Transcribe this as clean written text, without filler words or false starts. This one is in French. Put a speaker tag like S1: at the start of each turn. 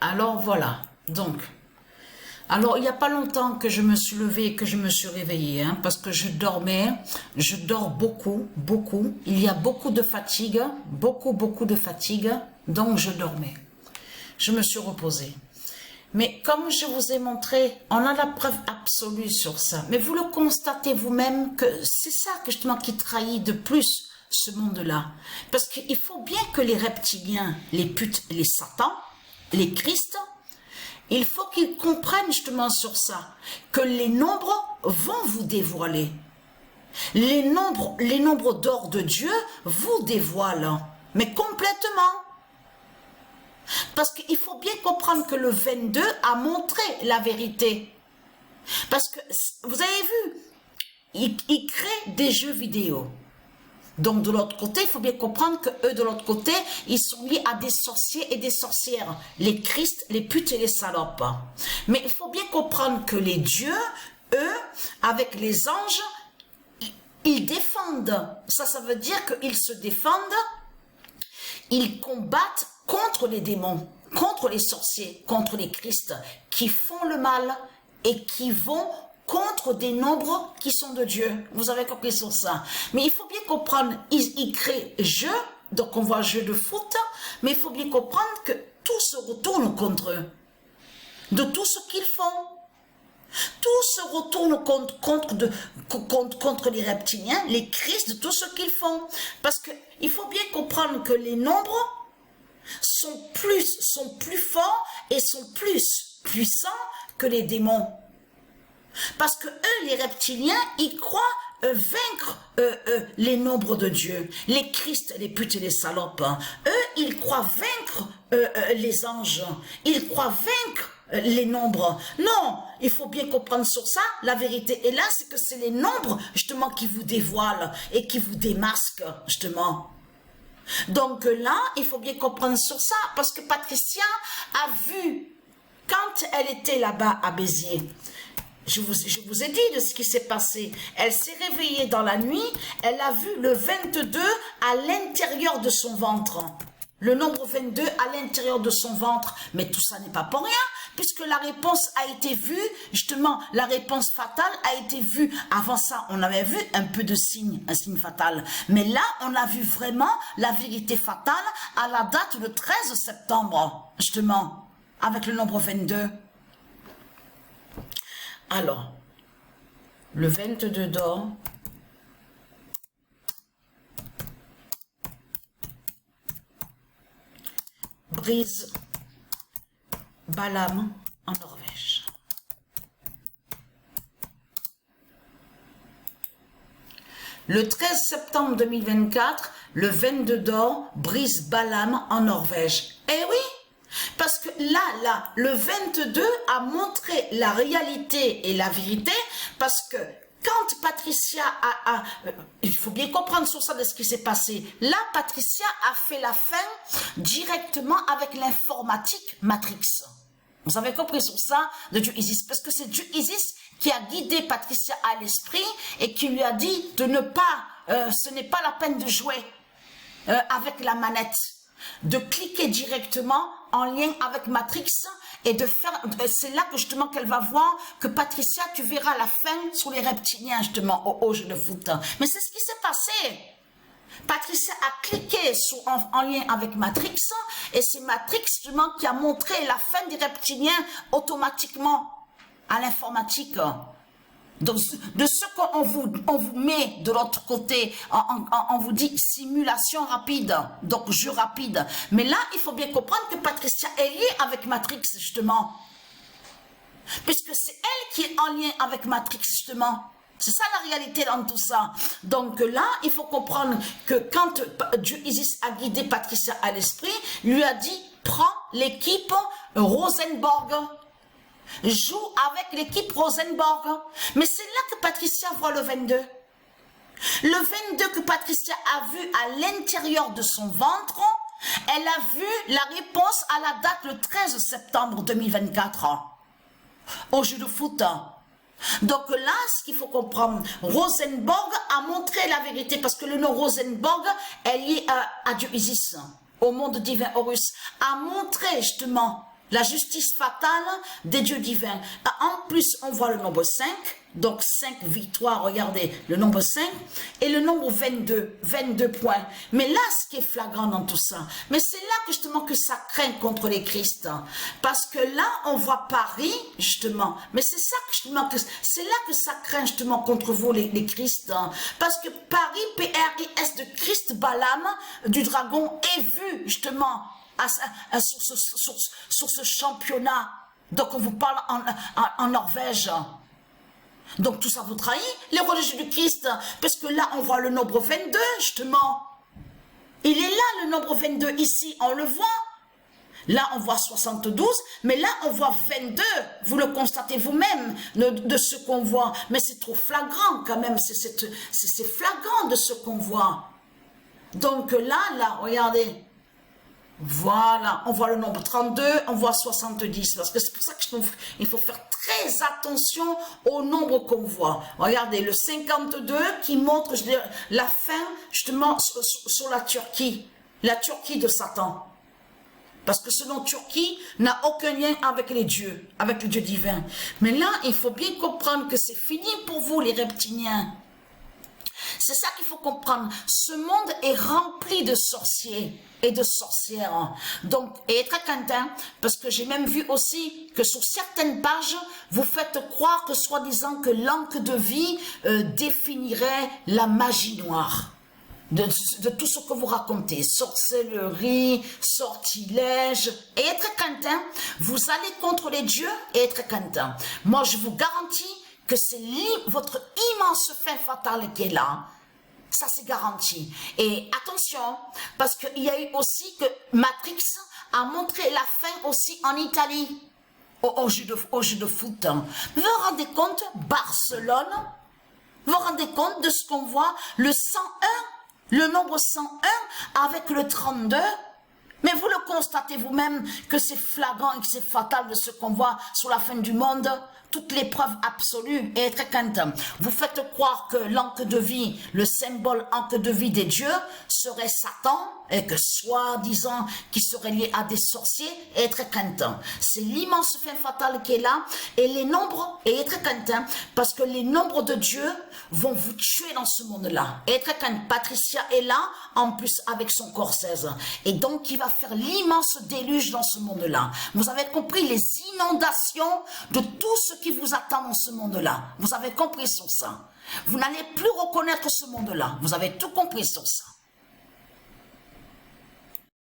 S1: Alors voilà, donc, alors il n'y a pas longtemps que je me suis levée, que je me suis réveillée, hein, parce que je dormais, je dors beaucoup, beaucoup, il y a beaucoup de fatigue, beaucoup de fatigue, donc je dormais. Je me suis reposée. Mais comme je vous ai montré, on a la preuve absolue sur ça. Mais vous le constatez vous-même que c'est ça que justement qui trahit de plus ce monde-là. Parce qu'il faut bien que les reptiliens, les putes, les satans, les Christ, il faut qu'ils comprennent justement sur ça, que les nombres vont vous dévoiler. Les nombres d'or de Dieu vous dévoilent, mais complètement. Parce qu'il faut bien comprendre que le 22 a montré la vérité. Parce que, vous avez vu, il crée des jeux vidéo. Donc de l'autre côté, il faut bien comprendre que eux de l'autre côté, ils sont liés à des sorciers et des sorcières. Les Christ, les putes et les salopes. Mais il faut bien comprendre que les dieux, eux, avec les anges, ils défendent. Ça veut dire qu'ils se défendent, ils combattent contre les démons, contre les sorciers, contre les Christ, qui font le mal et qui vont contre des nombres qui sont de Dieu. Vous avez compris sur ça. Mais il faut bien comprendre, ils créent jeu, donc on voit jeu de foot, mais il faut bien comprendre que tout se retourne contre eux. De tout ce qu'ils font. Tout se retourne contre les reptiliens, les Christ, de tout ce qu'ils font. Parce que il faut bien comprendre que les nombres sont plus forts et sont plus puissants que les démons. Parce que eux, les reptiliens, ils croient vaincre les nombres de Dieu, les Christ, les putes et les salopes. Eux, ils croient vaincre les anges, ils croient vaincre les nombres. Non, il faut bien comprendre sur ça, la vérité est là, c'est que c'est les nombres, justement, qui vous dévoilent et qui vous démasquent, justement. Donc là, il faut bien comprendre sur ça, parce que Patricia a vu, quand elle était là-bas à Béziers, je vous ai dit de ce qui s'est passé. Elle s'est réveillée dans la nuit, elle a vu le 22 à l'intérieur de son ventre. Le nombre 22 à l'intérieur de son ventre. Mais tout ça n'est pas pour rien, puisque la réponse a été vue, justement, la réponse fatale a été vue. Avant ça, on avait vu un peu de signe, un signe fatal. Mais là, on a vu vraiment la vérité fatale à la date le 13 septembre, justement, avec le nombre 22. Alors, le 22 d'or, brise Balaam en Norvège. Le 13 septembre 2024, le 22 d'or brise Balaam en Norvège. Eh oui! Parce que là, le 22 a montré la réalité et la vérité, parce que quand Patricia il faut bien comprendre sur ça de ce qui s'est passé, là, Patricia a fait la fin directement avec l'informatique Matrix. Vous avez compris sur ça de Dieu Isis, parce que c'est Dieu Isis qui a guidé Patricia à l'esprit et qui lui a dit de ne pas, ce n'est pas la peine de jouer avec la manette, de cliquer directement en lien avec Matrix et de faire, c'est là que justement qu'elle va voir que Patricia, tu verras la fin sur les reptiliens justement au jeu de foot. Mais c'est ce qui s'est passé. Patricia a cliqué en lien avec Matrix et c'est Matrix justement qui a montré la fin des reptiliens automatiquement à l'informatique. Donc, de ce qu'on vous met de l'autre côté, on vous dit simulation rapide, donc jeu rapide. Mais là, il faut bien comprendre que Patricia est liée avec Matrix, justement. Puisque c'est elle qui est en lien avec Matrix, justement. C'est ça la réalité dans tout ça. Donc là, il faut comprendre que quand Dieu Isis a guidé Patricia à l'esprit, lui a dit, prends l'équipe Rosenborg. Joue avec l'équipe Rosenborg. Mais c'est là que Patricia voit le 22. Le 22 que Patricia a vu à l'intérieur de son ventre, elle a vu la réponse à la date le 13 septembre 2024 au jeu de foot. Donc là, ce qu'il faut comprendre, Rosenborg a montré la vérité parce que le nom Rosenborg est lié à Dieu Isis, au monde divin Horus, a montré justement la justice fatale des dieux divins. En plus, on voit le nombre 5, donc 5 victoires, regardez, le nombre 5, et le nombre 22, 22 points. Mais là, ce qui est flagrant dans tout ça, mais c'est là que justement que ça craint contre les Christ. Parce que là, on voit Paris, justement, mais c'est ça que justement, c'est là que ça craint justement contre vous, les Christ. Parce que Paris, P-R-I-S de Christ Balaam, du dragon, est vu justement sur ce championnat. Donc on vous parle en Norvège. Donc tout ça vous trahit, les religieux du Christ, parce que là on voit le nombre 22 justement. Il est là le nombre 22 ici, on le voit. Là on voit 72, mais là on voit 22. Vous le constatez vous-même de ce qu'on voit. Mais c'est trop flagrant quand même, c'est flagrant de ce qu'on voit. Donc là, regardez. Voilà, on voit le nombre 32, on voit 70, parce que c'est pour ça qu'il faut faire très attention au nombre qu'on voit. Regardez, le 52 qui montre la fin justement sur la Turquie de Satan. Parce que ce nom Turquie n'a aucun lien avec les dieux divins. Mais là, il faut bien comprendre que c'est fini pour vous les reptiliens. C'est ça qu'il faut comprendre. Ce monde est rempli de sorciers et de sorcières. Donc, et très content, parce que j'ai même vu aussi que sur certaines pages, vous faites croire que soi-disant que l'encre de vie définirait la magie noire. De tout ce que vous racontez, sorcellerie, sortilège, et être content, vous allez contre les dieux et être content. Moi, je vous garantis que c'est votre immense fin fatale qui est là. Ça, c'est garanti. Et attention, parce qu'il y a eu aussi que Matrix a montré la fin aussi en Italie, au jeu de foot. Vous vous rendez compte, Barcelone, vous vous rendez compte de ce qu'on voit, le 101, le nombre 101 avec le 32. Mais vous le constatez vous-même que c'est flagrant et que c'est fatal de ce qu'on voit sur la fin du monde. Toutes les preuves absolues et très content. Vous faites croire que l'encre de vie, le symbole encre de vie des dieux, serait Satan et que soi-disant qui serait lié à des sorciers et très content. C'est l'immense fin fatale qui est là et les nombres et très content parce que les nombres de Dieu vont vous tuer dans ce monde-là. Et très content. Patricia est là en plus avec son corps 16 et donc il va faire l'immense déluge dans ce monde-là. Vous avez compris les inondations de tout ce qui vous attend dans ce monde-là. Vous avez compris sur ça. Vous n'allez plus reconnaître ce monde-là. Vous avez tout compris sur ça.